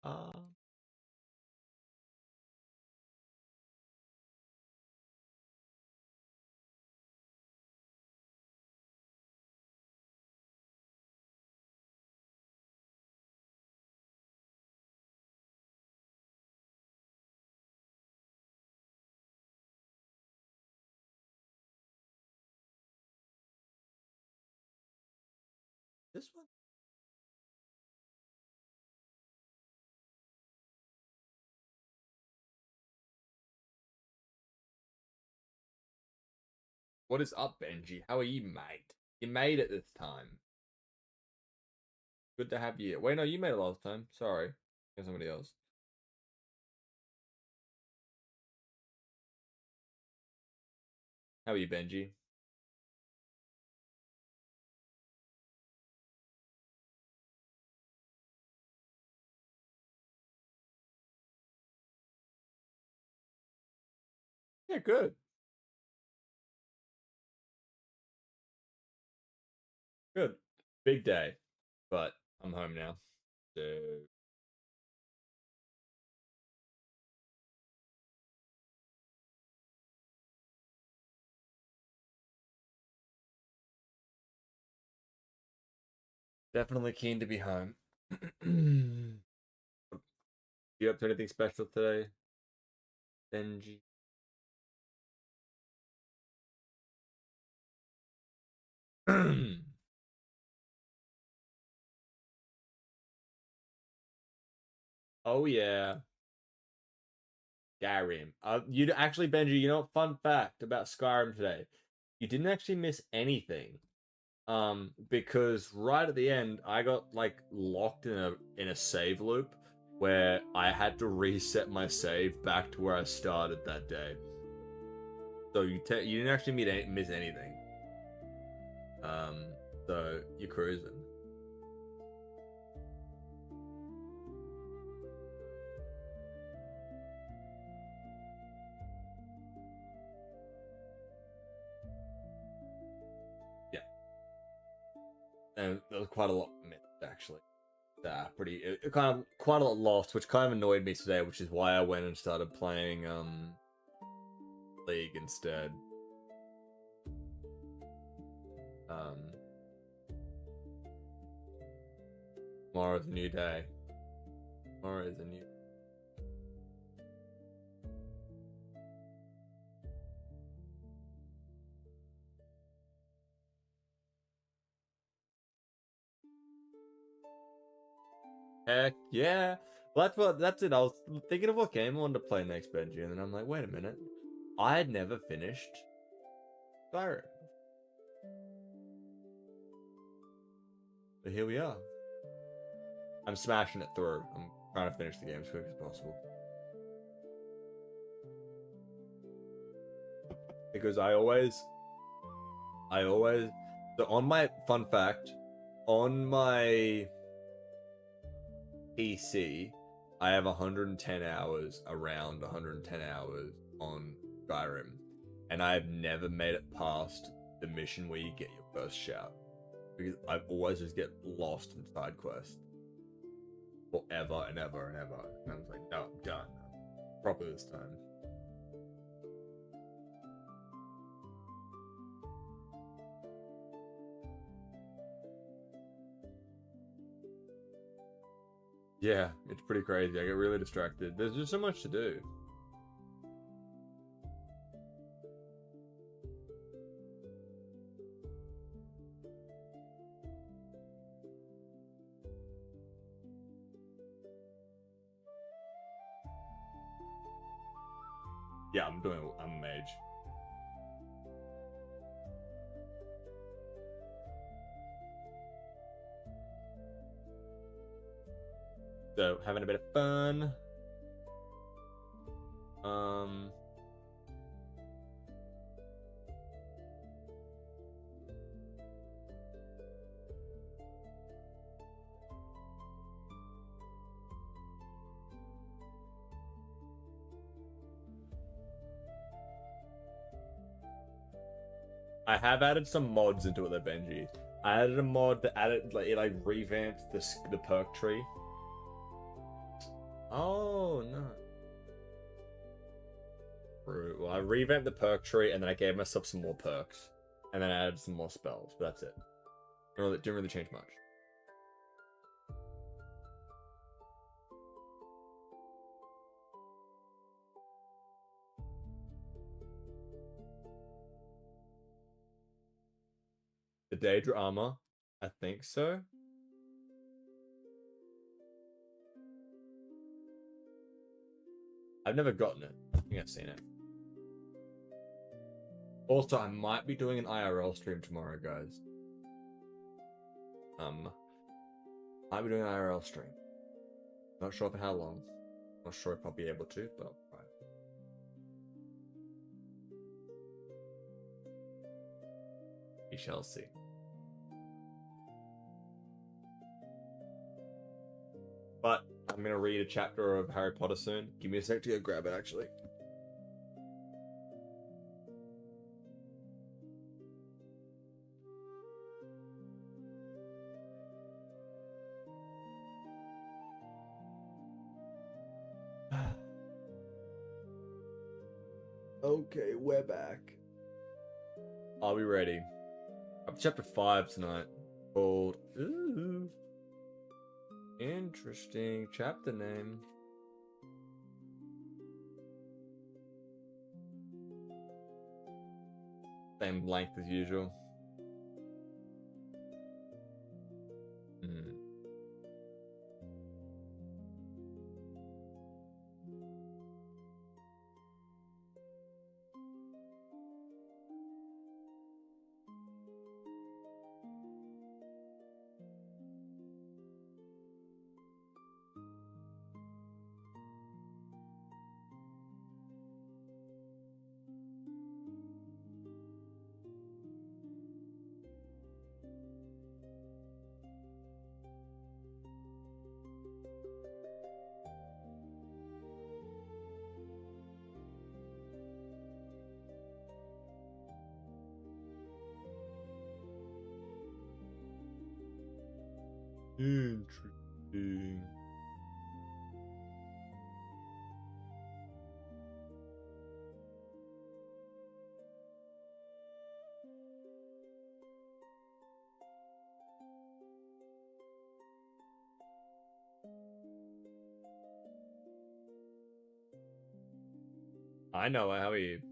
uh, this one. What is up, Benji? How are you, mate? You made it this time. Good to have you. Wait, no, you made it last time. Sorry. There's somebody else. How are you, Benji? Yeah, good. Good. Big day, but I'm home now. So definitely keen to be home. You up to anything special today, Benji? Oh yeah, Skyrim. You actually, Benji. You know, fun fact about Skyrim today. You didn't actually miss anything. Because right at the end, I got like locked in a save loop where I had to reset my save back to where I started that day. So you didn't actually miss anything. Um, so you're cruising. Yeah, and there was quite a lot missed actually. Kind of quite a lot lost, which kind of annoyed me today, which is why I went and started playing League instead. Um, Tomorrow's a new day. Tomorrow is a new. Heck yeah. Well, that's it. I was thinking of what game I wanted to play next, Benji, and then I'm like, wait a minute. I had never finished Skyrim. But here we are. I'm smashing it through. I'm trying to finish the game as quick as possible. Because so on my fun fact, on my PC, I have 110 hours, around 110 hours on Skyrim, and I have never made it past the mission where you get your first shout. Because I always just get lost in side quests forever and ever and ever. And I was like, no, I'm done. Proper this time. Yeah, it's pretty crazy. I get really distracted. There's just so much to do. Yeah, I'm a mage. So having a bit of fun. Um, I have added some mods into it, though, Benji. I added a mod that added like it like revamped the perk tree. Oh no. Well, I revamped the perk tree and then I gave myself some more perks. And then I added some more spells, but that's it. Didn't really change much. The Daedra armor? I think so. I've never gotten it. I think I've seen it. Also, I might be doing an IRL stream tomorrow, guys. I'll be doing an IRL stream. Not sure for how long. Not sure if I'll be able to, but right. We shall see. But I'm gonna read a chapter of Harry Potter soon. Give me a sec to go grab it, actually. Okay, we're back. I'll be ready. Up to chapter 5 tonight. Called Ooh. Interesting chapter name. Same length as usual. Interesting. I know. How are you?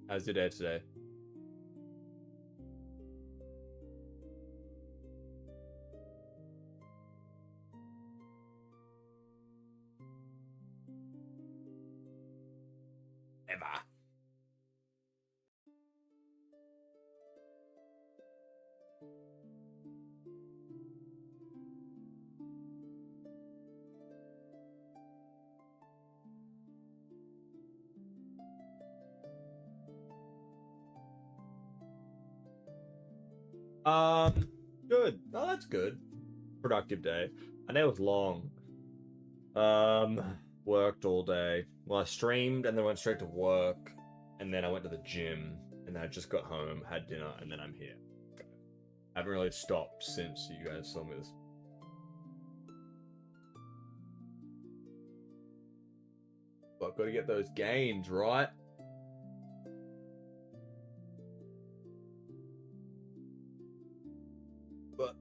How's your day today? Ever. Good. Oh, that's good. Productive day. I know it was long. Worked all day. Well, I streamed and then went straight to work, and then I went to the gym, and then I just got home, had dinner, and then I'm here. I haven't really stopped since you guys saw me this. But gotta get those gains, right? But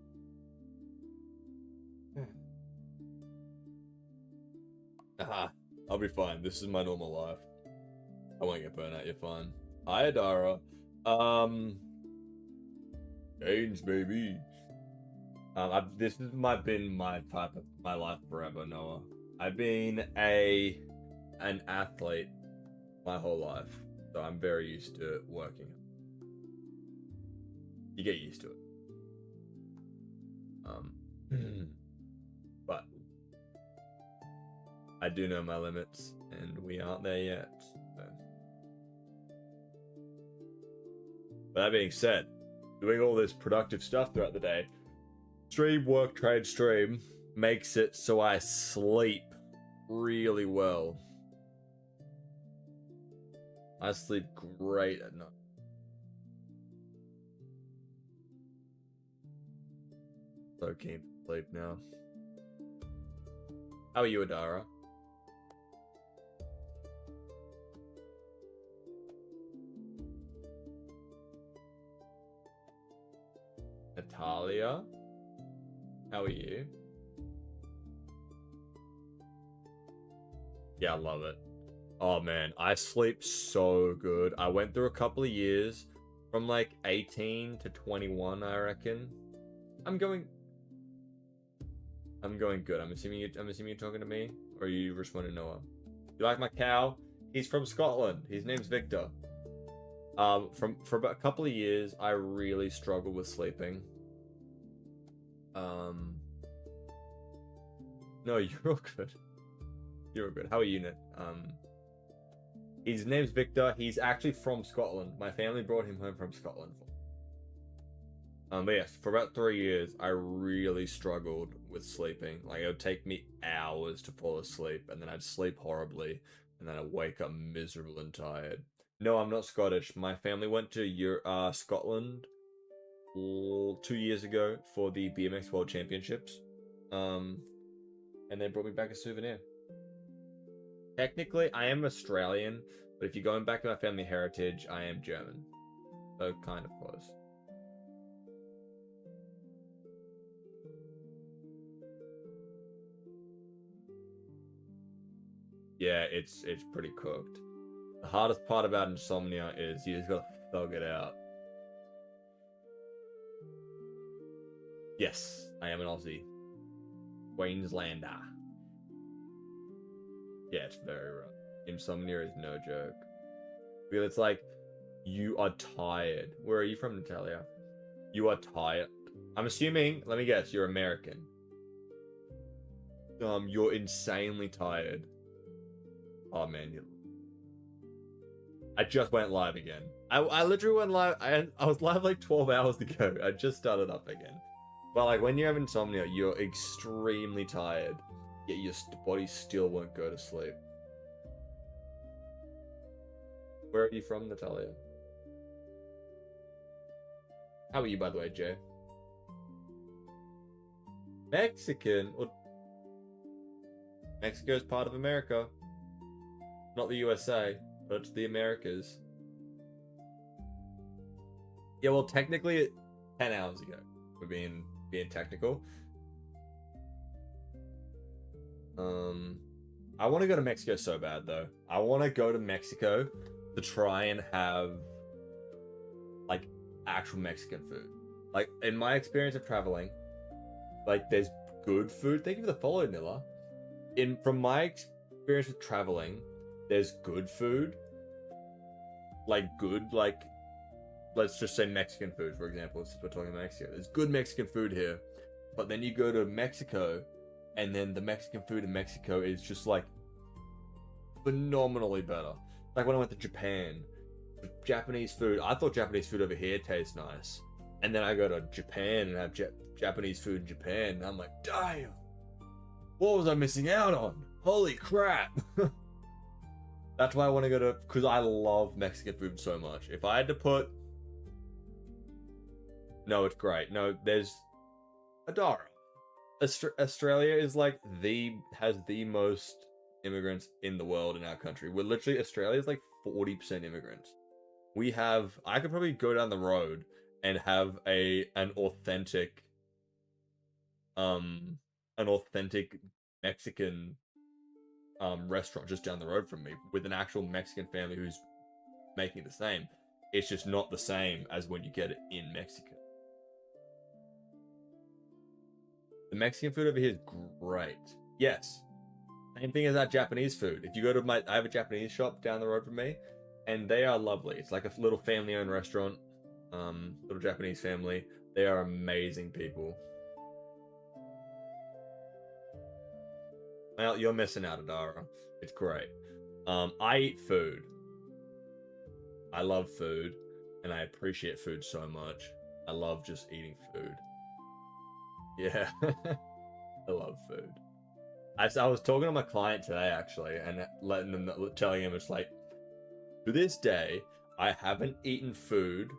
I'll be fine. This is my normal life. I won't get burnt out. You're fine. Hi, Adara. Gains, baby. This has been my type of my life forever, Noah. I've been an athlete my whole life, so I'm very used to working. You get used to it. But I do know my limits, and we aren't there yet. So. But that being said, doing all this productive stuff throughout the day, stream, work, trade, stream, makes it so I sleep really well. I sleep great at night. So keen to sleep now. How are you, Adara? Natalia? How are you? Yeah, I love it. Oh man, I sleep so good. I went through a couple of years from like 18 to 21, I reckon. I'm going good. I'm assuming you're talking to me, or you responding to Noah. You like my cow? He's from Scotland. His name's Victor. For about a couple of years, I really struggled with sleeping. No, you're all good. You're all good. How are you, Nick? His name's Victor. He's actually from Scotland. My family brought him home from Scotland. But yes, for about 3 years, I really struggled with sleeping. Like, it would take me hours to fall asleep, and then I'd sleep horribly, and then I'd wake up miserable and tired. No, I'm not Scottish. My family went to Scotland 2 years ago for the BMX World Championships. And they brought me back a souvenir. Technically, I am Australian, but if you're going back to my family heritage, I am German. So, kind of close. Yeah, it's pretty cooked. The hardest part about insomnia is you just gotta thug it out. Yes, I am an Aussie. Queenslander. Yeah, it's very rough. Insomnia is no joke. Because it's like, you are tired. Where are you from, Natalia? You are tired. I'm assuming, let me guess, you're American. You're insanely tired. Oh man, I just went live again. I literally went live. I was live like 12 hours ago. I just started up again. But like when you have insomnia, you're extremely tired, yet your body still won't go to sleep. Where are you from, Natalia? How are you, by the way, Jay? Mexican? Or Mexico is part of America. Not the USA, but it's the Americas. Yeah, well, technically, 10 hours ago. We're being technical. I want to go to Mexico so bad, though. I want to go to Mexico to try and have, like, actual Mexican food. Like, in my experience of traveling, like, there's good food. Thank you for the follow, Nilla. From my experience with traveling, there's good food. Like, let's just say Mexican food, for example, since we're talking about Mexico. There's good Mexican food here. But then you go to Mexico, and then the Mexican food in Mexico is just, like, phenomenally better. Like, when I went to Japan, Japanese food, I thought Japanese food over here tastes nice. And then I go to Japan and have Japanese food in Japan, and I'm like, damn! What was I missing out on? Holy crap! That's why I want to go to, because I love Mexican food so much. If I had to put... No, it's great. No, there's... Adara. Australia is like has the most immigrants in the world in our country. We're literally, Australia is like 40% immigrants. I could probably go down the road and have an authentic Mexican restaurant just down the road from me with an actual Mexican family who's making the same. It's just not the same as when you get it in Mexico. The Mexican food over here is great. Yes. Same thing as that Japanese food. If you go to I have a Japanese shop down the road from me, and they are lovely. It's like a little family-owned restaurant. Little Japanese family. They are amazing people. Well, you're missing out, Adara. It's great. I eat food. I love food, and I appreciate food so much. I love just eating food. Yeah, I love food. I was talking to my client today, actually, and telling him it's like, to this day, I haven't eaten food.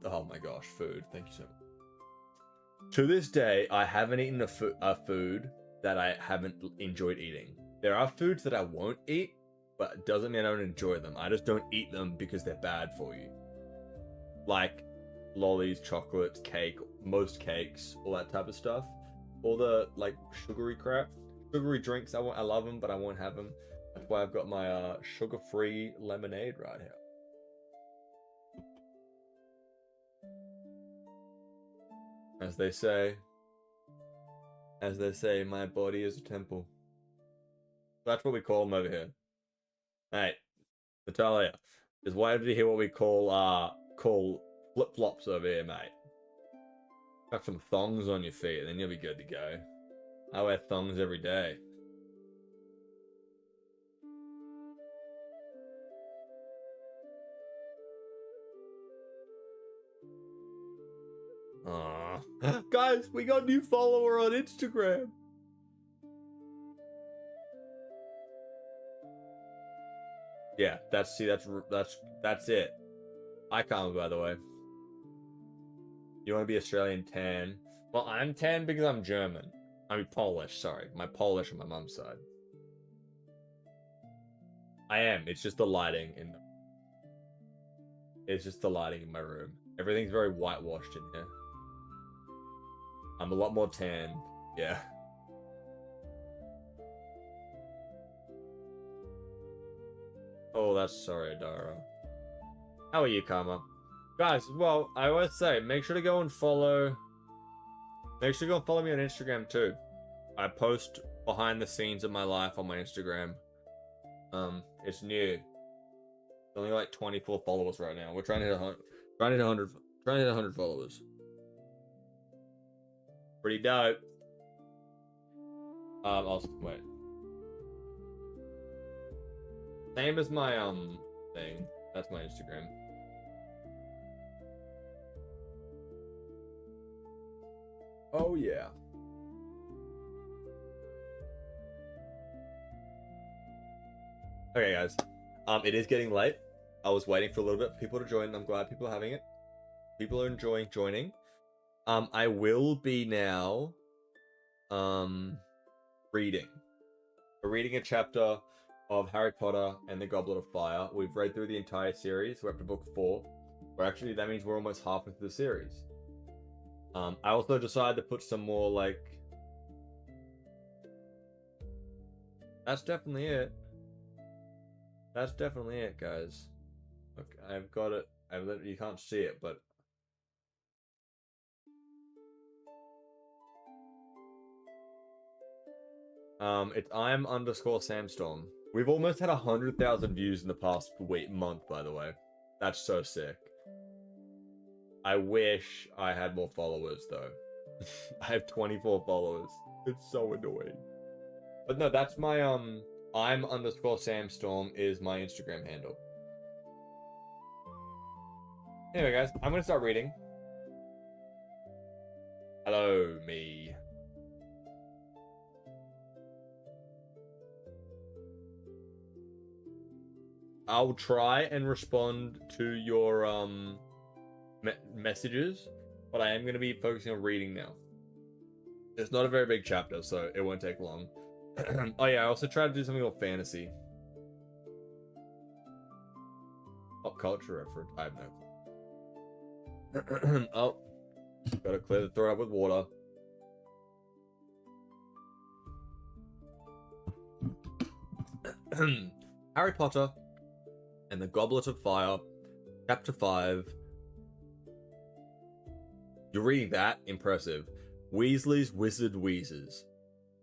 Oh my gosh, food. Thank you so much. To this day, I haven't eaten a food that I haven't enjoyed eating. There are foods that I won't eat, but it doesn't mean I don't enjoy them. I just don't eat them because they're bad for you. Like lollies, chocolates, cake, most cakes, all that type of stuff. All the like sugary crap, sugary drinks. I love them, but I won't have them. That's why I've got my sugar-free lemonade right here. As they say, my body is a temple. That's what we call them over here. Hey, Natalia, just wanted to hear what we call flip-flops over here, mate. Got some thongs on your feet, then you'll be good to go. I wear thongs every day. Guys, we got a new follower on Instagram. Yeah, that's it. Hi, Karma, by the way. You want to be Australian tan? Well, I'm tan because I'm German. I mean Polish, sorry. My Polish on my mum's side. I am. It's just the lighting in my room. Everything's very whitewashed in here. I'm a lot more tan. Yeah. Oh, that's sorry, Adara. How are you, Karma? Guys, well, I always say, make sure to go and follow me on Instagram too. I post behind the scenes of my life on my Instagram. It's new. Only like 24 followers right now. We're trying to hit 100 followers. Pretty dope. I'll wait. Same as my thing. That's my Instagram. Oh yeah. Okay, guys. It is getting late. I was waiting for a little bit for people to join. I'm glad people are having it. People are enjoying joining. I will be now reading. We're reading a chapter of Harry Potter and the Goblet of Fire. We've read through the entire series. We're up to book 4. Well, actually, that means we're almost halfway through the series. I also decided to put some more, like... That's definitely it. That's definitely it, guys. Look, I've got it. You can't see it, but... It's I'm_Samstorm. We've almost had 100,000 views in the past month, by the way. That's so sick. I wish I had more followers, though. I have 24 followers. It's so annoying. But no, that's my, I'm_Samstorm is my Instagram handle. Anyway, guys, I'm gonna start reading. Hello, me. I'll try and respond to your messages, but I am going to be focusing on reading now. It's not a very big chapter, so it won't take long. Oh yeah, I also tried to do something called fantasy. Pop culture reference. I have no clue. Oh, gotta clear the throat up with water. Harry Potter and the Goblet of Fire, Chapter 5. You're reading that? Impressive. Weasley's Wizard Wheezes.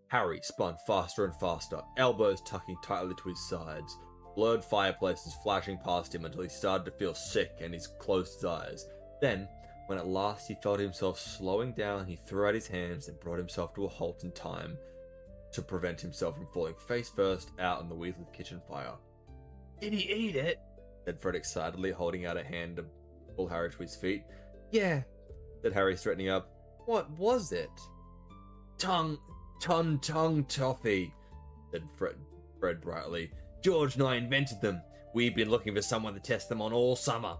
Harry spun faster and faster, elbows tucking tightly to his sides. Blurred fireplaces flashing past him until he started to feel sick and he closed his eyes. Then, when at last he felt himself slowing down, he threw out his hands and brought himself to a halt in time to prevent himself from falling face first out on the Weasley kitchen fire. "Did he eat it?" said Fred excitedly, holding out a hand to pull Harry to his feet. "Yeah," said Harry, straightening up. "What was it?" Tongue toffee," said Fred brightly. "George and I invented them. We've been looking for someone to test them on all summer."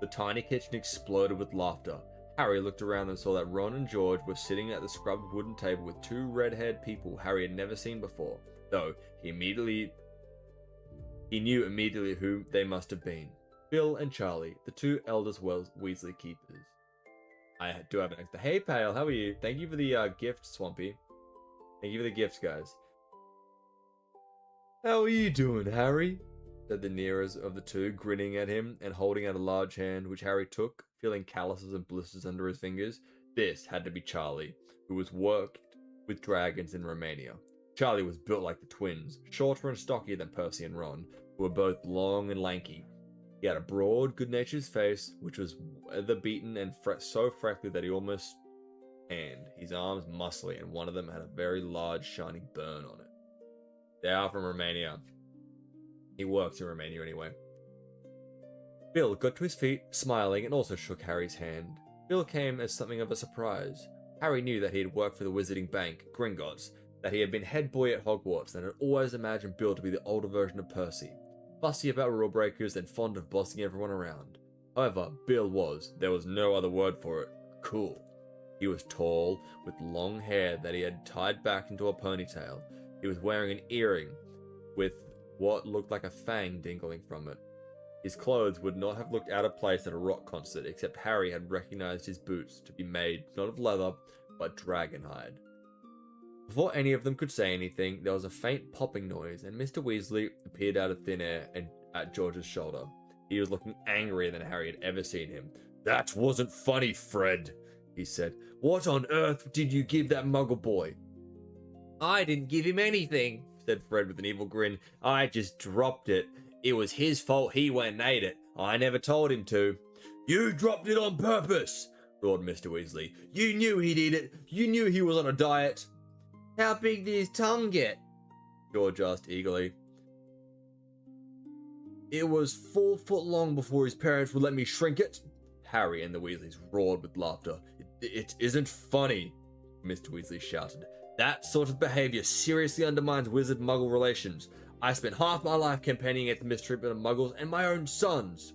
The tiny kitchen exploded with laughter. Harry looked around and saw that Ron and George were sitting at the scrubbed wooden table with two red-haired people Harry had never seen before, though he knew immediately who they must have been. Bill and Charlie, the two eldest Weasley keepers. I do have an extra. Hey, Pale, how are you? Thank you for the gift, Swampy. Thank you for the gifts, guys. How are you doing, Harry? Said the nearest of the two, grinning at him and holding out a large hand, which Harry took, feeling calluses and blisters under his fingers. This had to be Charlie, who was worked with dragons in Romania. Charlie was built like the twins, shorter and stockier than Percy and Ron, who were both long and lanky. He had a broad, good-natured face, which was weather-beaten and so freckly that he almost tanned. His arms muscly, and one of them had a very large, shiny burn on it. They are from Romania. He works in Romania anyway. Bill got to his feet, smiling, and also shook Harry's hand. Bill came as something of a surprise. Harry knew that he had worked for the Wizarding Bank, Gringotts, that he had been head boy at Hogwarts, and had always imagined Bill to be the older version of Percy, fussy about rule breakers and fond of bossing everyone around. However, Bill was, there was no other word for it, cool. He was tall, with long hair that he had tied back into a ponytail. He was wearing an earring with what looked like a fang dangling from it. His clothes would not have looked out of place at a rock concert, except Harry had recognized his boots to be made not of leather, but dragon hide. Before any of them could say anything, there was a faint popping noise, and Mr. Weasley appeared out of thin air and at George's shoulder. He was looking angrier than Harry had ever seen him. "That wasn't funny, Fred," he said. "What on earth did you give that muggle boy?" "I didn't give him anything," said Fred with an evil grin. "I just dropped it. It was his fault he went and ate it. I never told him to." "You dropped it on purpose," roared Mr. Weasley. "You knew he'd eat it. You knew he was on a diet." "How big did his tongue get?" George asked eagerly. "It was 4 foot long before his parents would let me shrink it." Harry and the Weasleys roared with laughter. It isn't funny," Mr. Weasley shouted. "That sort of behavior seriously undermines wizard-muggle relations. I spent half my life campaigning against the mistreatment of muggles and my own sons."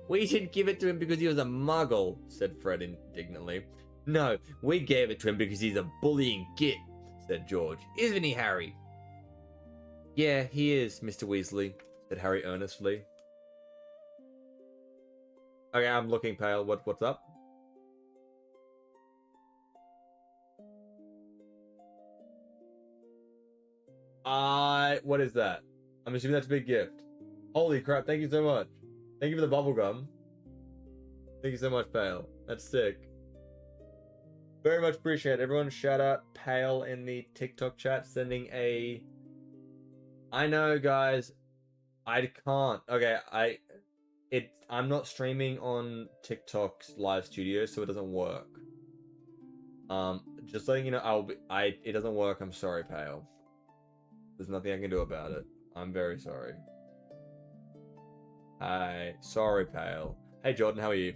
"We didn't give it to him because he was a muggle," said Fred indignantly. "No, we gave it to him because he's a bullying git," said George. "Isn't he, Harry?" "Yeah, he is, Mr. Weasley," said Harry earnestly. "Okay, I'm looking pale. What's up?" What is that? I'm assuming that's a big gift. Holy crap, thank you so much. Thank you for the bubblegum. Thank you so much, Pale. That's sick. Very much appreciate it. Everyone shout out Pale in the TikTok chat sending a... I know, guys. I can't. Okay, I'm not streaming on TikTok's live studio, so it doesn't work. Just letting you know, it doesn't work. I'm sorry, Pale. There's nothing I can do about it. I'm very sorry. Hi. Sorry, Pale. Hey, Jordan, how are you?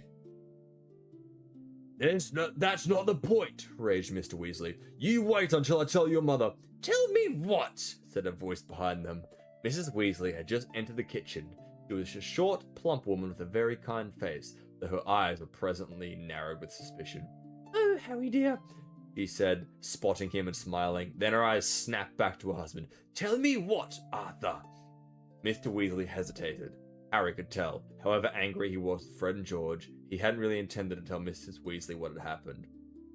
That's not the point, raged Mr. Weasley. "You wait until I tell your mother." "Tell me what?" said a voice behind them. Mrs. Weasley had just entered the kitchen. She was a short, plump woman with a very kind face, though her eyes were presently narrowed with suspicion. "Oh, Harry dear," she said, spotting him and smiling. Then her eyes snapped back to her husband. "Tell me what, Arthur?" Mr. Weasley hesitated. Harry could tell, however angry he was with Fred and George, he hadn't really intended to tell Mrs. Weasley what had happened.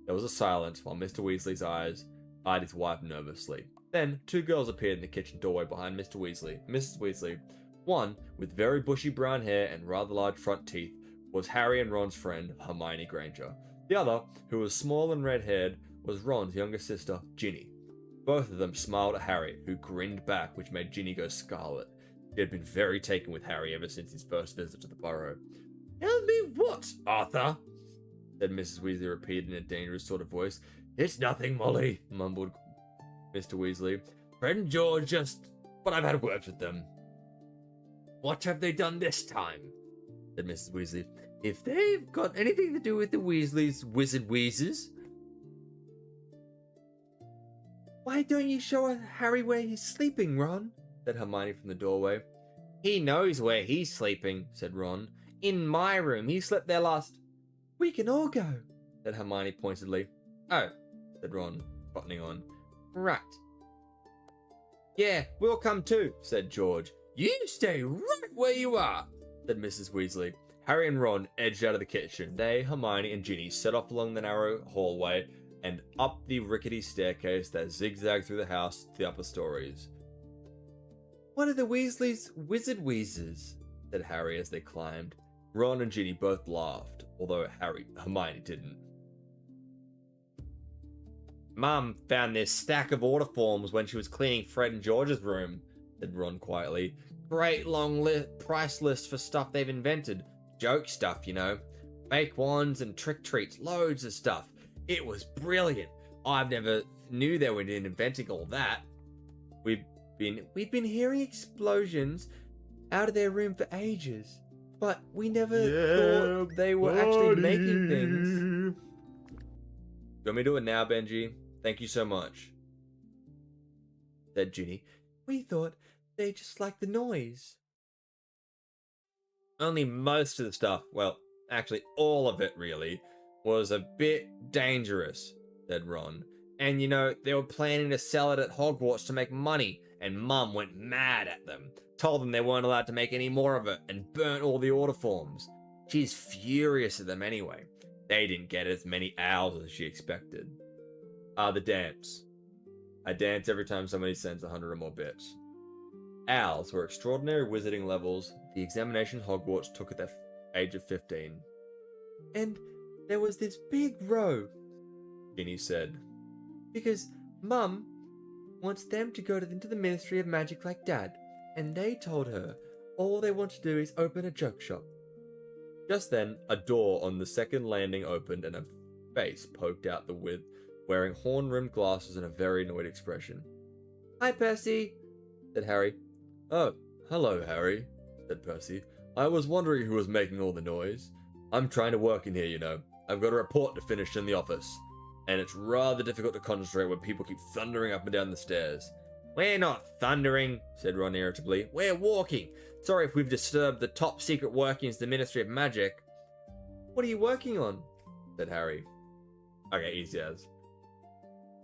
There was a silence while Mr. Weasley's eyes eyed his wife nervously. Then, two girls appeared in the kitchen doorway behind Mr. Weasley and Mrs. Weasley. One, with very bushy brown hair and rather large front teeth, was Harry and Ron's friend, Hermione Granger. The other, who was small and red-haired, was Ron's younger sister, Ginny. Both of them smiled at Harry, who grinned back, which made Ginny go scarlet. She had been very taken with Harry ever since his first visit to the burrow. "Tell me what, Arthur?" said Mrs. Weasley, repeated in a dangerous sort of voice. "It's nothing, Molly," mumbled Mr. Weasley. "Fred and George but I've had words with them." "What have they done this time?" said Mrs. Weasley. "If they've got anything to do with the Weasleys, wizard wheezes." "Why don't you show Harry where he's sleeping, Ron?" said Hermione from the doorway. "He knows where he's sleeping," said Ron. "In my room. He slept there last..." We can all go, said Hermione pointedly. Oh, said Ron, buttoning on. Right. Yeah, we'll come too, said George. You stay right where you are, said Mrs. Weasley. Harry and Ron edged out of the kitchen. They, Hermione, and Ginny set off along the narrow hallway and up the rickety staircase that zigzagged through the house to the upper stories. One of the Weasleys' wizard wheezes, said Harry as they climbed. Ron and Ginny both laughed, although Hermione didn't. Mum found this stack of order forms when she was cleaning Fred and George's room, said Ron quietly. Great long price list for stuff they've invented. Joke stuff, you know. Fake wands and trick treats, loads of stuff. It was brilliant. I've never knew they were inventing all that. We've been hearing explosions out of their room for ages, but we never thought they were actually making things. You want me to do it now, Benji? Thank you so much, said Ginny. We thought they just liked the noise. Only most of the stuff, well, actually all of it really, was a bit dangerous, said Ron. And you know, they were planning to sell it at Hogwarts to make money, and Mum went mad at them, told them they weren't allowed to make any more of it, and burnt all the order forms. She's furious at them anyway. They didn't get as many owls as she expected. The dance. I dance every time somebody sends 100 or more bits. Owls were extraordinary wizarding levels the examination Hogwarts took at the age of 15. And there was this big row, Ginny said, because Mum wants them to go into the Ministry of Magic like Dad, and they told her all they want to do is open a joke shop. Just then, a door on the second landing opened and a face poked out the width, wearing horn-rimmed glasses and a very annoyed expression. Hi, Percy, said Harry. Oh, hello, Harry, said Percy. I was wondering who was making all the noise. I'm trying to work in here, you know. I've got a report to finish in the office, and it's rather difficult to concentrate when people keep thundering up and down the stairs. We're not thundering, said Ron irritably. We're walking. Sorry if we've disturbed the top secret workings of the Ministry of Magic. What are you working on? Said Harry. Okay, easy as.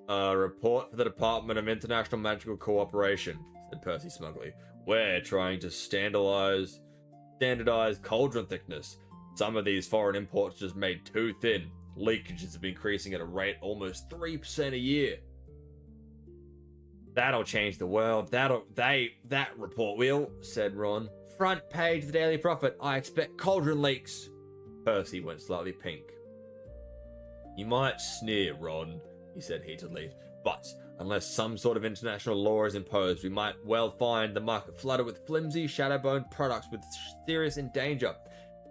A report for the Department of International Magical Cooperation, said Percy smugly. We're trying to standardize cauldron thickness. Some of these foreign imports just made too thin. Leakages have been increasing at a rate almost 3% a year. That'll change the world. That report will, said Ron. Front page of the Daily Prophet. I expect cauldron leaks. Percy went slightly pink. You might sneer, Ron, he said heatedly, but unless some sort of international law is imposed, we might well find the market flooded with flimsy, shadow-boned products with serious danger.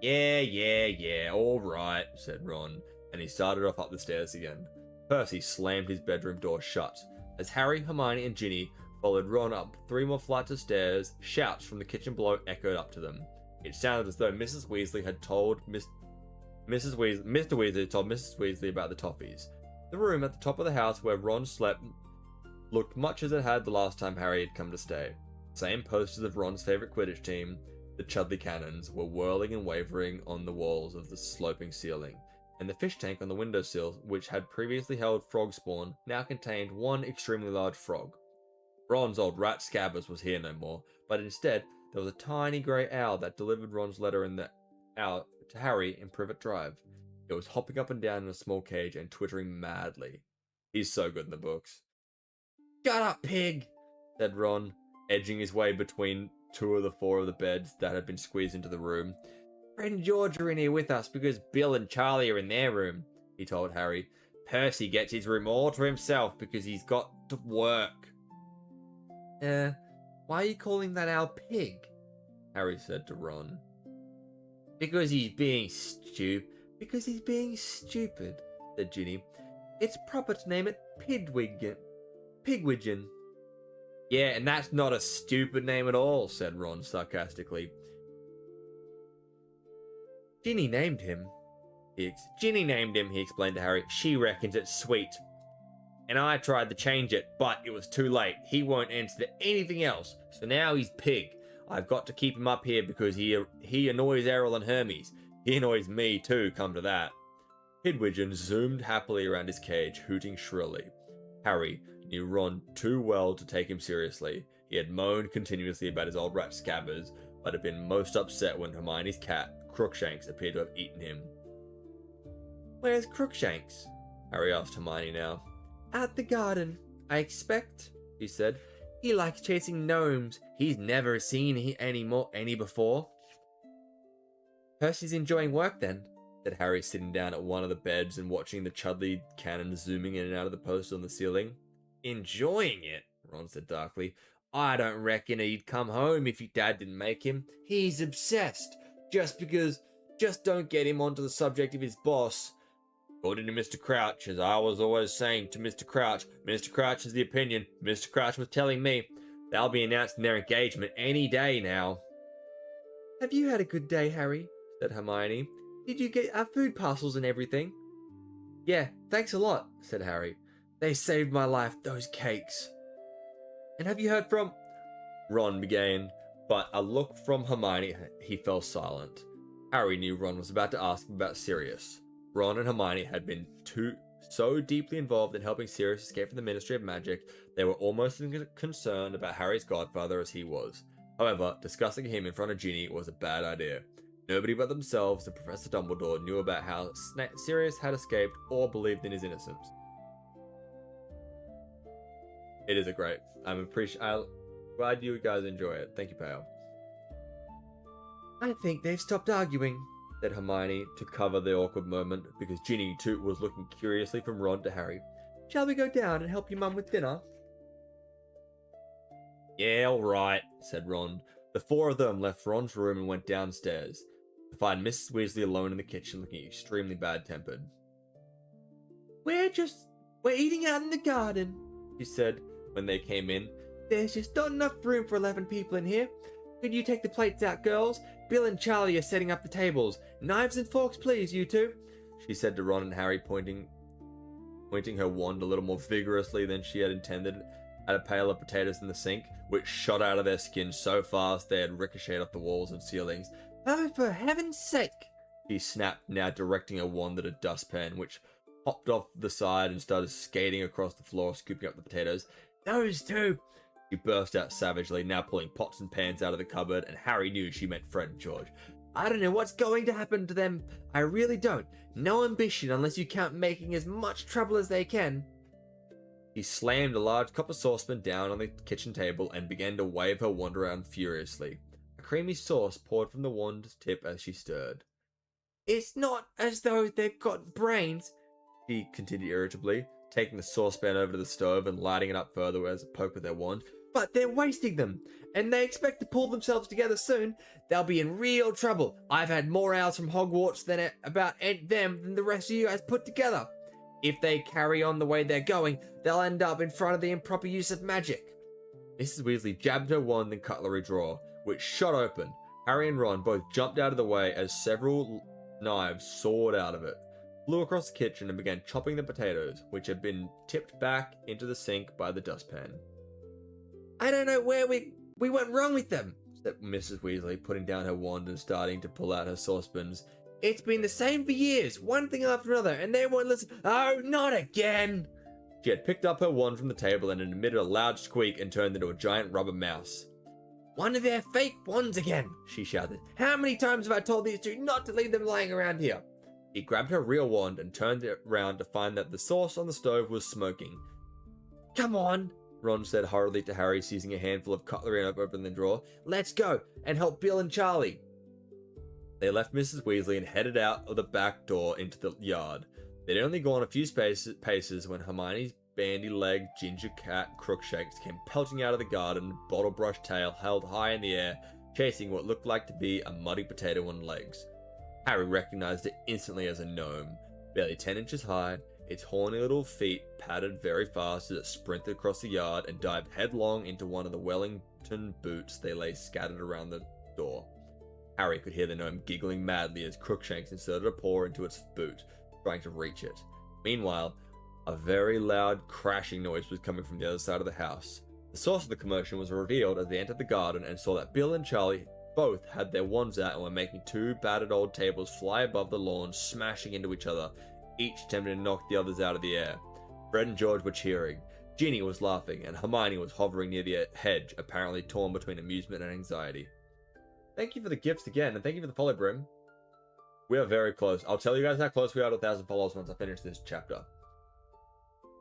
Yeah, all right, said Ron, and he started off up the stairs again. Percy slammed his bedroom door shut. As Harry, Hermione, and Ginny followed Ron up 3 more flights of stairs, shouts from the kitchen below echoed up to them. It sounded as though Mrs. Weasley had told Mr. Weasley had told Mrs. Weasley about the toffees. The room at the top of the house where Ron slept looked much as it had the last time Harry had come to stay. Same posters of Ron's favourite Quidditch team, the Chudley Cannons, were whirling and wavering on the walls of the sloping ceiling, and the fish tank on the windowsill, which had previously held frog spawn, now contained one extremely large frog. Ron's old rat Scabbers was here no more, but instead there was a tiny grey owl that delivered Ron's letter to Harry in Privet Drive. It was hopping up and down in a small cage and twittering madly. He's so good in the books. Shut up, pig, said Ron, edging his way between 2 of the 4 of the beds that had been squeezed into the room. Fred and George are in here with us because Bill and Charlie are in their room, he told Harry. Percy gets his room all to himself because he's got to work. Why are you calling that owl pig? Harry said to Ron. Because he's being stupid, said Ginny. It's proper to name it Pigwidgeon. Yeah, and that's not a stupid name at all, said Ron sarcastically. Ginny named him, he explained to Harry. She reckons it's sweet. And I tried to change it, but it was too late. He won't answer to anything else, so now he's Pig. I've got to keep him up here because he annoys Errol and Hermes. He annoys me too, come to that. Pidgeon zoomed happily around his cage, hooting shrilly. Harry knew Ron too well to take him seriously. He had moaned continuously about his old rat Scabbers, but had been most upset when Hermione's cat, Crookshanks, appeared to have eaten him. "Where's Crookshanks?" Harry asked Hermione now. "At the garden, I expect," she said. "He likes chasing gnomes. He's never seen any before." "Percy's enjoying work then," said Harry, sitting down at one of the beds and watching the Chudley cannon zooming in and out of the poster on the ceiling. "Enjoying it?" Ron said darkly. "I don't reckon he'd come home if your dad didn't make him. He's obsessed. Just don't get him onto the subject of his boss. According to Mr. Crouch, as I was always saying to Mr. Crouch has the opinion. Mr. Crouch was telling me they'll be announcing their engagement any day now." "Have you had a good day, Harry?" said Hermione. "Did you get our food parcels and everything?" "Yeah, thanks a lot," said Harry. "They saved my life, those cakes." "And have you heard from—" Ron began, but a look from Hermione, he fell silent. Harry knew Ron was about to ask him about Sirius. Ron and Hermione had been so deeply involved in helping Sirius escape from the Ministry of Magic, they were almost as concerned about Harry's godfather as he was. However, discussing him in front of Ginny was a bad idea. Nobody but themselves and Professor Dumbledore knew about how Sirius had escaped or believed in his innocence. It is a great. I'm glad you guys enjoy it. Thank you, Pale. "I think they've stopped arguing," said Hermione to cover the awkward moment, because Ginny too was looking curiously from Ron to Harry. "Shall we go down and help your mum with dinner?" "Yeah, all right," said Ron. The four of them left Ron's room and went downstairs to find Mrs. Weasley alone in the kitchen, looking extremely bad-tempered. We're eating out in the garden," she said when they came in. "There's just not enough room for 11 people in here. Could you take the plates out, girls? Bill and Charlie are setting up the tables. Knives and forks, please, you two," she said to Ron and Harry, pointing her wand a little more vigorously than she had intended at a pail of potatoes in the sink, which shot out of their skin so fast they had ricocheted off the walls and ceilings. "Oh, for heaven's sake!" she snapped, now directing her wand at a dustpan, which hopped off the side and started skating across the floor, scooping up the potatoes. "Those two!" She burst out savagely, now pulling pots and pans out of the cupboard, and Harry knew she meant Fred and George. "I don't know what's going to happen to them. I really don't. No ambition unless you count making as much trouble as they can." She slammed a large copper saucepan down on the kitchen table and began to wave her wand around furiously. A creamy sauce poured from the wand's tip as she stirred. "It's not as though they've got brains," she continued irritably, taking the saucepan over to the stove and lighting it up further as a poke with their wand. "But they're wasting them, and they expect to pull themselves together soon. They'll be in real trouble. I've had more owls from Hogwarts about them than the rest of you guys put together. If they carry on the way they're going, they'll end up in front of the improper use of magic." Mrs. Weasley jabbed her wand in the cutlery drawer, which shot open. Harry and Ron both jumped out of the way as several knives soared out of it, flew across the kitchen, and began chopping the potatoes, which had been tipped back into the sink by the dustpan. "I don't know where we went wrong with them," said Mrs. Weasley, putting down her wand and starting to pull out her saucepans. "It's been the same for years, one thing after another, and they won't listen." "Oh, not again!" She had picked up her wand from the table and emitted a loud squeak and turned into a giant rubber mouse. "One of their fake wands again," she shouted. "How many times have I told these two not to leave them lying around here?" He grabbed her real wand and turned it round to find that the sauce on the stove was smoking. "Come on," Ron said hurriedly to Harry, seizing a handful of cutlery and opening the drawer. "Let's go and help Bill and Charlie." They left Mrs. Weasley and headed out of the back door into the yard. They'd only gone a few paces when Hermione's bandy-legged ginger cat Crookshanks came pelting out of the garden, bottle-brush tail held high in the air, chasing what looked like to be a muddy potato on legs. Harry recognized it instantly as a gnome, barely 10 inches high. Its horny little feet padded very fast as it sprinted across the yard and dived headlong into one of the Wellington boots they lay scattered around the door. Harry could hear the gnome giggling madly as Crookshanks inserted a paw into its boot, trying to reach it. Meanwhile, a very loud crashing noise was coming from the other side of the house. The source of the commotion was revealed as they entered the garden and saw that Bill and Charlie both had their wands out and were making two battered old tables fly above the lawn, smashing into each other. each attempting to knock the others out of the air. Fred and George were cheering. Ginny was laughing, and Hermione was hovering near the hedge, apparently torn between amusement and anxiety. Thank you for the gifts again, and thank you for the follow, Brim. We are very close. I'll tell you guys how close we are to 1,000 followers once I finish this chapter.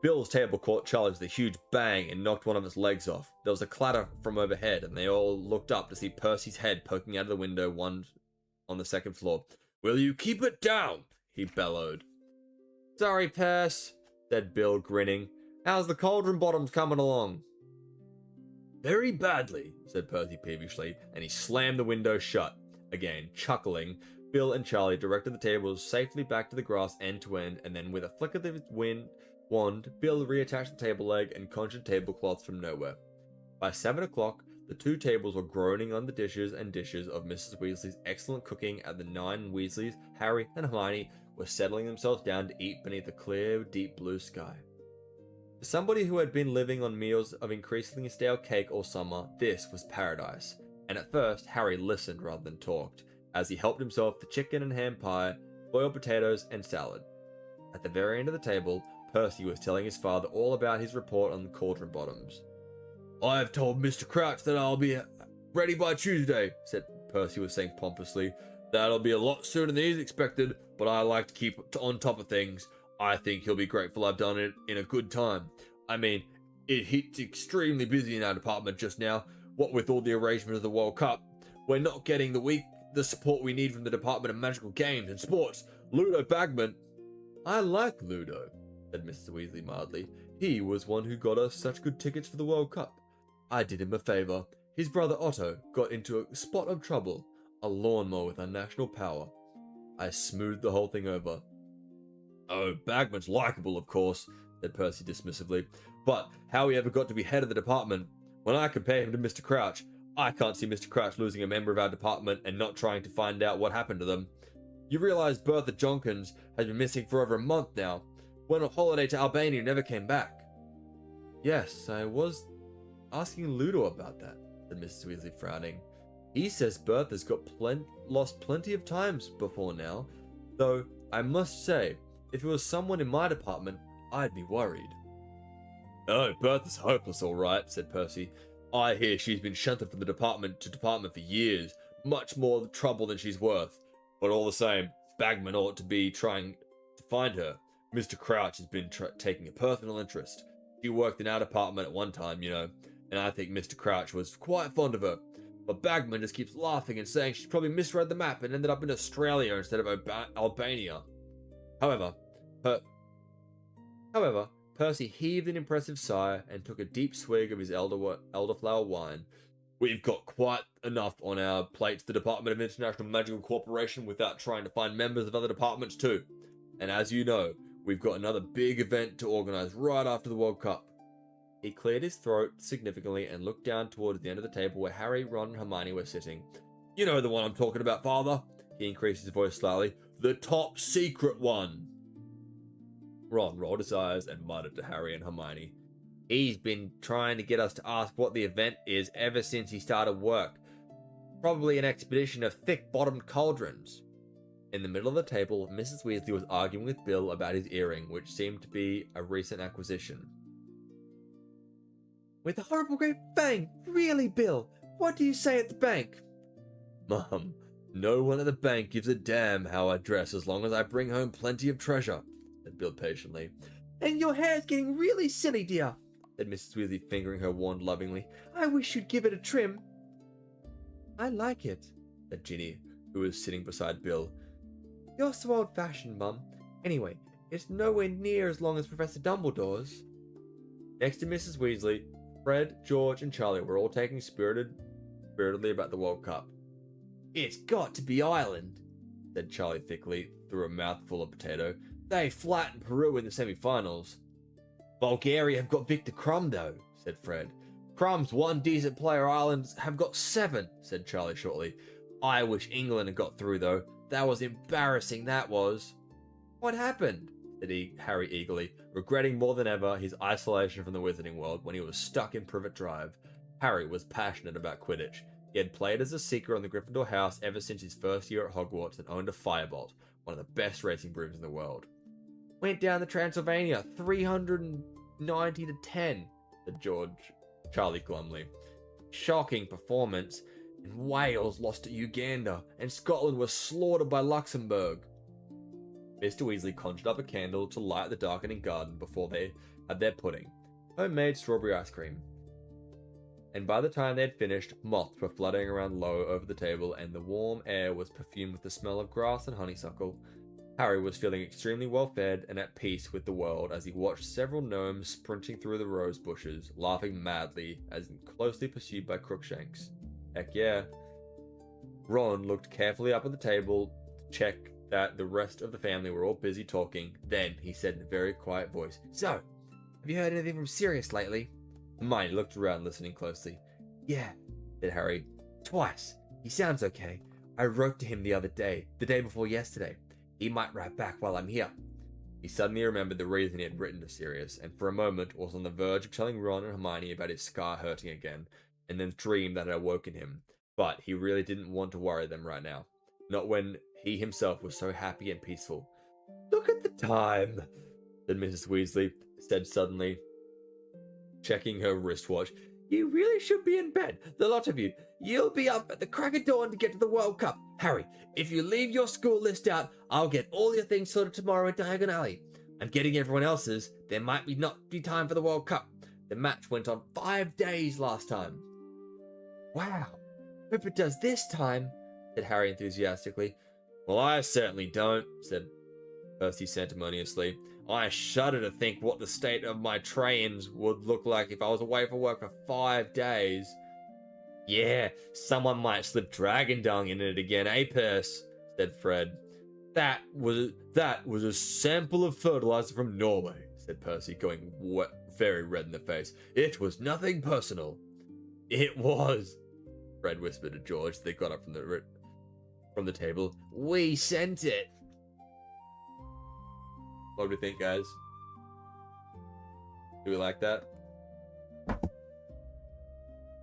Bill's table caught Charlie with a huge bang and knocked one of its legs off. There was a clatter from overhead, and they all looked up to see Percy's head poking out of the window, one on the second floor. "Will you keep it down?" he bellowed. "Sorry, Percy," said Bill, grinning. "How's the cauldron bottoms coming along?" "Very badly," said Percy peevishly, and he slammed the window shut. Again, chuckling, Bill and Charlie directed the tables safely back to the grass end to end, and then with a flick of the wand, Bill reattached the table leg and conjured tablecloths from nowhere. By 7 o'clock, the two tables were groaning on the dishes and dishes of Mrs. Weasley's excellent cooking, and the 9 Weasleys, Harry and Hermione, were settling themselves down to eat beneath a clear, deep blue sky. For somebody who had been living on meals of increasingly stale cake all summer, this was paradise, and at first Harry listened rather than talked, as he helped himself to chicken and ham pie, boiled potatoes, and salad. At the very end of the table, Percy was telling his father all about his report on the cauldron bottoms. "I have told Mr. Crouch that I'll be ready by Tuesday," said Percy was saying pompously. "That'll be a lot sooner than he's expected, but I like to keep on top of things. I think he'll be grateful I've done it in a good time. I mean, it's extremely busy in our department just now, what with all the arrangements of the World Cup. We're not getting the support we need from the Department of Magical Games and Sports. Ludo Bagman..." "I like Ludo," said Mrs. Weasley mildly. "He was one who got us such good tickets for the World Cup. I did him a favor. His brother Otto got into a spot of trouble, a lawnmower with national power. I smoothed the whole thing over." "Oh, Bagman's likable, of course," said Percy dismissively. "But how he ever got to be head of the department? When I compare him to Mr. Crouch, I can't see Mr. Crouch losing a member of our department and not trying to find out what happened to them. You realize Bertha Jonkins has been missing for over a month now. Went on holiday to Albania and never came back." "Yes, I was asking Ludo about that," said Mrs. Weasley, frowning. "He says Bertha's got lost plenty of times before now, though I must say, if it was someone in my department, I'd be worried." "Oh, Bertha's hopeless, all right," said Percy. "I hear she's been shunted from the department to department for years, much more trouble than she's worth. But all the same, Bagman ought to be trying to find her. Mr. Crouch has been taking a personal interest. She worked in our department at one time, you know, and I think Mr. Crouch was quite fond of her. But Bagman just keeps laughing and saying she's probably misread the map and ended up in Australia instead of Albania." However, Percy heaved an impressive sigh and took a deep swig of his elderflower wine. "We've got quite enough on our plates, the Department of International Magical Cooperation, without trying to find members of other departments too. And as you know, we've got another big event to organise right after the World Cup." He cleared his throat significantly and looked down towards the end of the table where Harry, Ron, and Hermione were sitting. "You know the one I'm talking about, Father?" He increased his voice slightly. "The top secret one." Ron rolled his eyes and muttered to Harry and Hermione, "He's been trying to get us to ask what the event is ever since he started work. Probably an expedition of thick-bottomed cauldrons." In the middle of the table, Mrs. Weasley was arguing with Bill about his earring, which seemed to be a recent acquisition. "With a horrible great bang! Really, Bill? What do you say at the bank?" "Mum, no one at the bank gives a damn how I dress as long as I bring home plenty of treasure," said Bill patiently. "And your hair's getting really silly, dear," said Mrs. Weasley, fingering her wand lovingly. "I wish you'd give it a trim." "I like it," said Ginny, who was sitting beside Bill. "You're so old-fashioned, Mum. Anyway, it's nowhere near as long as Professor Dumbledore's." Next to Mrs. Weasley, Fred, George, and Charlie were all talking spiritedly about the World Cup. "It's got to be Ireland," said Charlie thickly, through a mouthful of potato. "They flattened Peru in the semi-finals." "Bulgaria have got Victor Krum, though," said Fred. "Krum's one decent player. Ireland have got 7, said Charlie shortly. "I wish England had got through, though. That was embarrassing, that was." "What happened?" said Harry eagerly, regretting more than ever his isolation from the Wizarding World when he was stuck in Privet Drive. Harry was passionate about Quidditch. He had played as a Seeker on the Gryffindor house ever since his first year at Hogwarts and owned a Firebolt, one of the best racing brooms in the world. Went down the Transylvania 390 to 10, said Charlie glumly. Shocking performance. And Wales lost to Uganda, and Scotland was slaughtered by Luxembourg. Mr. Weasley conjured up a candle to light the darkening garden before they had their pudding, homemade strawberry ice cream. And by the time they had finished, moths were fluttering around low over the table, and the warm air was perfumed with the smell of grass and honeysuckle. Harry was feeling extremely well fed and at peace with the world as he watched several gnomes sprinting through the rose bushes, laughing madly as closely pursued by Crookshanks. Heck yeah. Ron looked carefully up at the table to check that the rest of the family were all busy talking. Then he said in a very quiet voice, "So, have you heard anything from Sirius lately?" Hermione looked around, listening closely. "Yeah," said Harry. "Twice. He sounds okay. I wrote to him the other day, the day before yesterday. He might write back while I'm here." He suddenly remembered the reason he had written to Sirius, and for a moment was on the verge of telling Ron and Hermione about his scar hurting again, and the dream that had awoken him. But he really didn't want to worry them right now. Not when he himself was so happy and peaceful. "Look at the time," said Mrs. Weasley, said suddenly, checking her wristwatch. "You really should be in bed, the lot of you. You'll be up at the crack of dawn to get to the World Cup. Harry, if you leave your school list out, I'll get all your things sorted tomorrow at Diagon Alley. I'm getting everyone else's. There might not be time for the World Cup. The match went on 5 days last time." "Wow, hope it does this time," said Harry enthusiastically. "Well, I certainly don't," said Percy sentimentously. "I shudder to think what the state of my trains would look like if I was away for work for 5 days. "Yeah, someone might slip dragon dung in it again, eh, Percy?" said Fred. That was a sample of fertilizer from Norway," said Percy, going very red in the face. "It was nothing personal." "It was," Fred whispered to George as they got up from the table. "We sent it." What do you think, guys? Do we like that?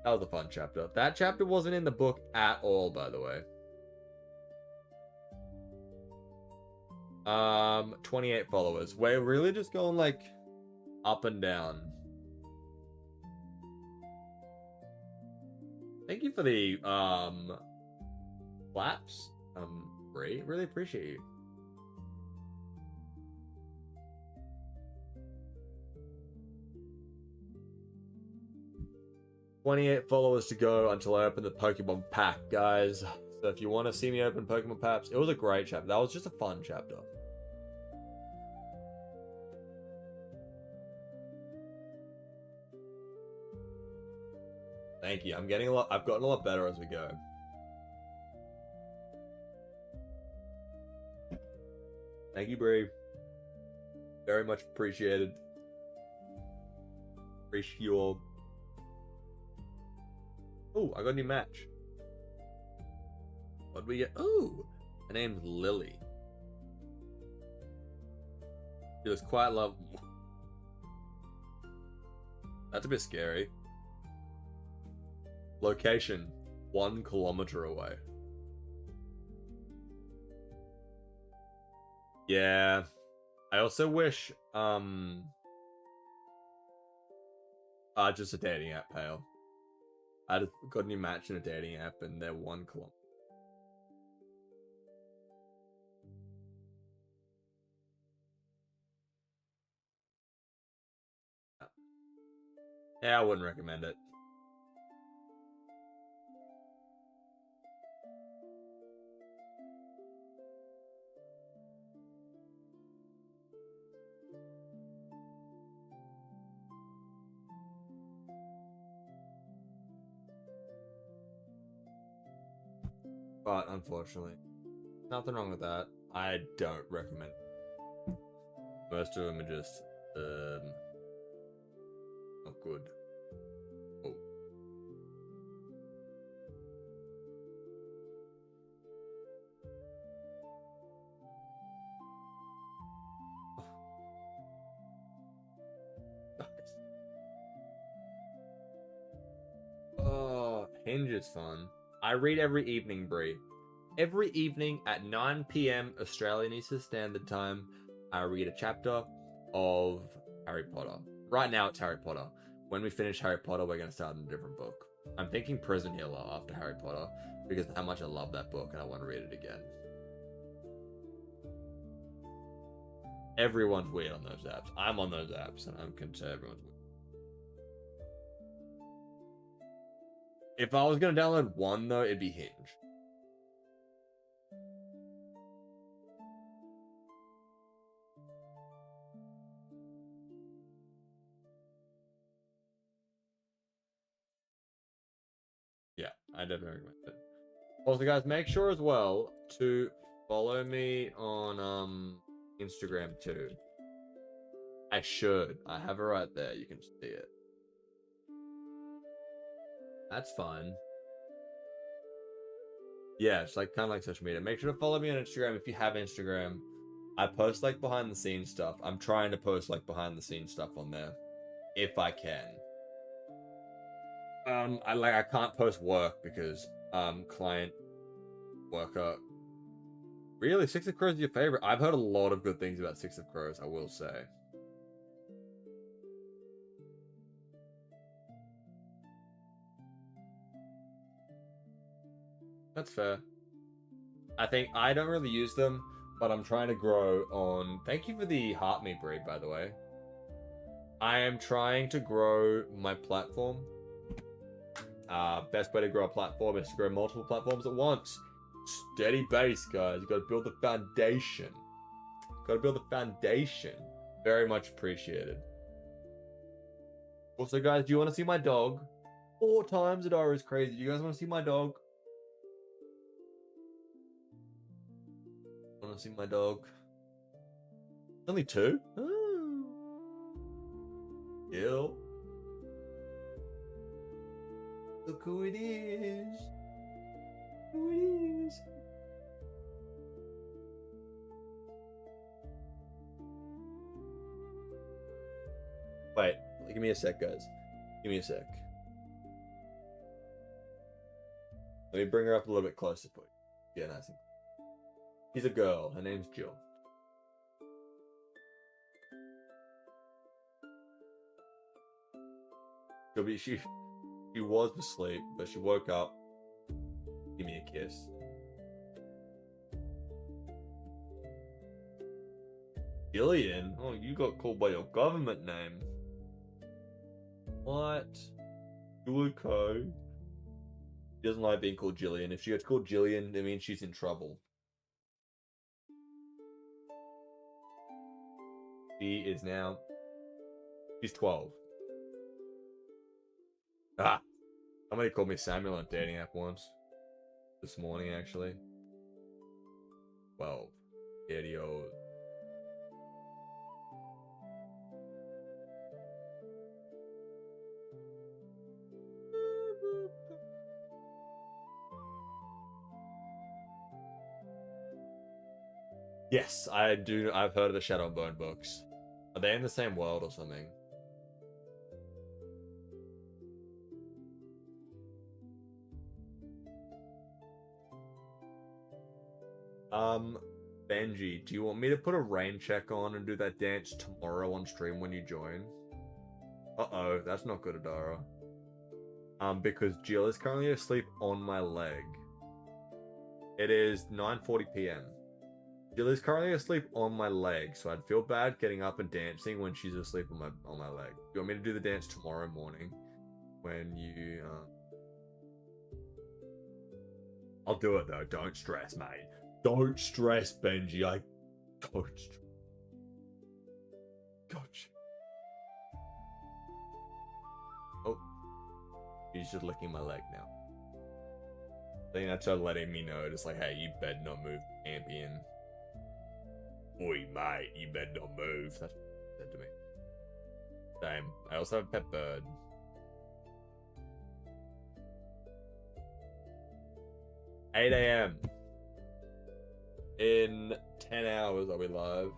That was a fun chapter. That chapter wasn't in the book at all, by the way. 28 followers. We're really just going like up and down. Thank you for the claps. Brie, really appreciate you. $28 followers to go until I open the Pokemon pack, guys. So if you want to see me open Pokemon packs, it was a great chapter. That was just a fun chapter. Thank you. I've gotten a lot better as we go. Thank you, Bree. Very much appreciated. Appreciate you all. Oh, I got a new match. What do we get? Oh, her name's Lily. She was quite lovely. That's a bit scary. Location, 1 kilometer away. Yeah. I also wish, just a dating app, Pale. I just got a new match in a dating app and they're 1 kilometer. Yeah, I wouldn't recommend it. But unfortunately, nothing wrong with that. I don't recommend it. Most of them are just not good. Oh. Oh, Hinge is fun. I read every evening, Brie. Every evening at 9 p.m. Australian Eastern Standard Time, I read a chapter of Harry Potter. Right now it's Harry Potter. When we finish Harry Potter, we're going to start in a different book. I'm thinking Prison Healer after Harry Potter because of how much I love that book and I want to read it again. Everyone's weird on those apps. I'm on those apps and I'm concerned everyone's weird. If I was going to download one though, it'd be Hinge. Yeah, I definitely recommend it. Also, guys, make sure as well to follow me on Instagram too. I should. I have it right there. You can see it. That's fine. Yeah, it's like kind of like social media. Make sure to follow me on Instagram if you have Instagram. I post like behind the scenes stuff. I'm trying to post like behind the scenes stuff on there if I can. I can't post work because client worker. Really, Six of Crows is your favorite? I've heard a lot of good things about Six of Crows, I will say. That's fair. I think I don't really use them, but I'm trying to grow on. Thank you for the heart meat breed, by the way. I am trying to grow my platform. Best way to grow a platform is to grow multiple platforms at once. Steady base, guys. You got to build the foundation. Got to build the foundation. Very much appreciated. Also, guys, do you want to see my dog? 4 times Adara is crazy. Do you guys want to see my dog? Want to see my dog? Only 2? Oh. Ew. Look who it is. Who it is. Wait, give me a sec, guys. Give me a sec. Let me bring her up a little bit closer for you. Yeah, nice. She's a girl. Her name's Jill. She was asleep, but she woke up. Give me a kiss. Gillian? Oh, you got called by your government name. What? Julico? She doesn't like being called Jillian. If she gets called Jillian, it means she's in trouble. She is now... She's 12. Ah! Somebody called me Samuel on a dating app once. This morning, actually. 12. Idiot. Yes, I do. I've heard of the Shadow and Bone books. Are they in the same world or something? Benji, do you want me to put a rain check on and do that dance tomorrow on stream when you join? Uh-oh, that's not good, Adara. Because Jill is currently asleep on my leg. It is 9:40 p.m. Jill is currently asleep on my leg, so I'd feel bad getting up and dancing when she's asleep on my leg. You want me to do the dance tomorrow morning when you I'll do it though. Don't stress, mate. Don't stress, Benji. I don't stress. Gotcha. Oh, he's just licking my leg now. I think that's her letting me know. Just like, hey, you better not move, champion. Oi, mate, you better not move. That's what he said to me. Same. I also have a pet bird. $8 a.m. In 10 hours, I'll be live.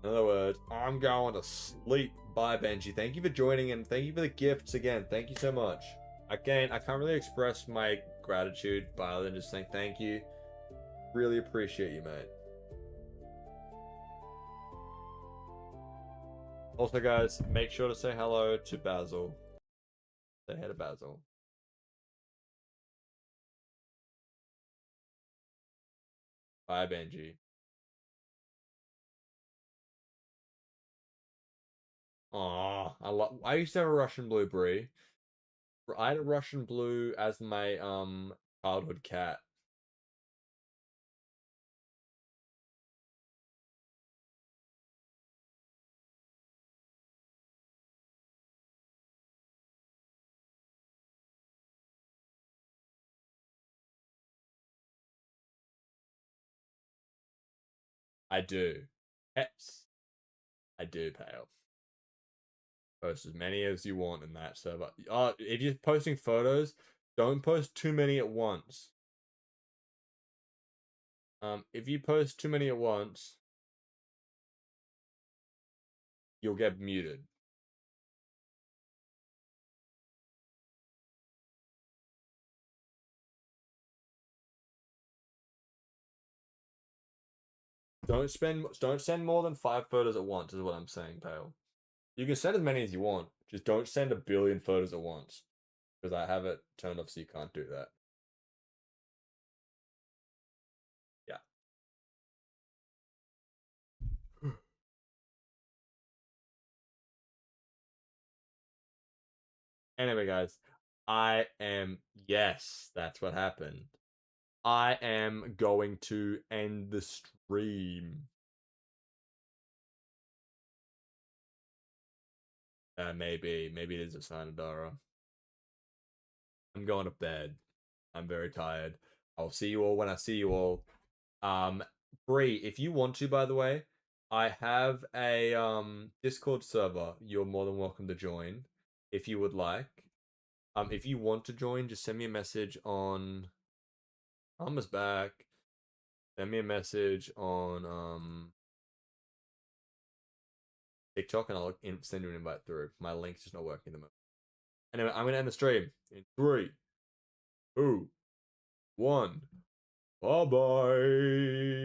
In other words, I'm going to sleep. Bye, Benji. Thank you for joining and thank you for the gifts again. Thank you so much. Again, I can't really express my gratitude by other than just saying thank you. Really appreciate you, mate. Also, guys, make sure to say hello to Basil. Say hey to Basil. Bye, Benji. Aw, I used to have a Russian blue brie. I had a Russian blue as my childhood cat. I do. Pets. I do, Pale. Post as many as you want in that server. If you're posting photos, don't post too many at once. If you post too many at once, you'll get muted. Don't send more than 5 photos at once, is what I'm saying, Pale. You can send as many as you want. Just don't send a billion photos at once. Because I have it turned off so you can't do that. Yeah. Anyway, guys, yes, that's what happened. I am going to end the stream. Maybe it is a sign of Dara. I'm going to bed. I'm very tired. I'll see you all when I see you all. Um, Bree, if you want to, by the way, I have a Discord server. You're more than welcome to join if you would like. If you want to join, just send me a message on. Almost back. Send me a message on TikTok and I'll send you an invite through. My link's just not working at the moment. Anyway, I'm gonna end the stream in 3, 2, 1. Bye bye.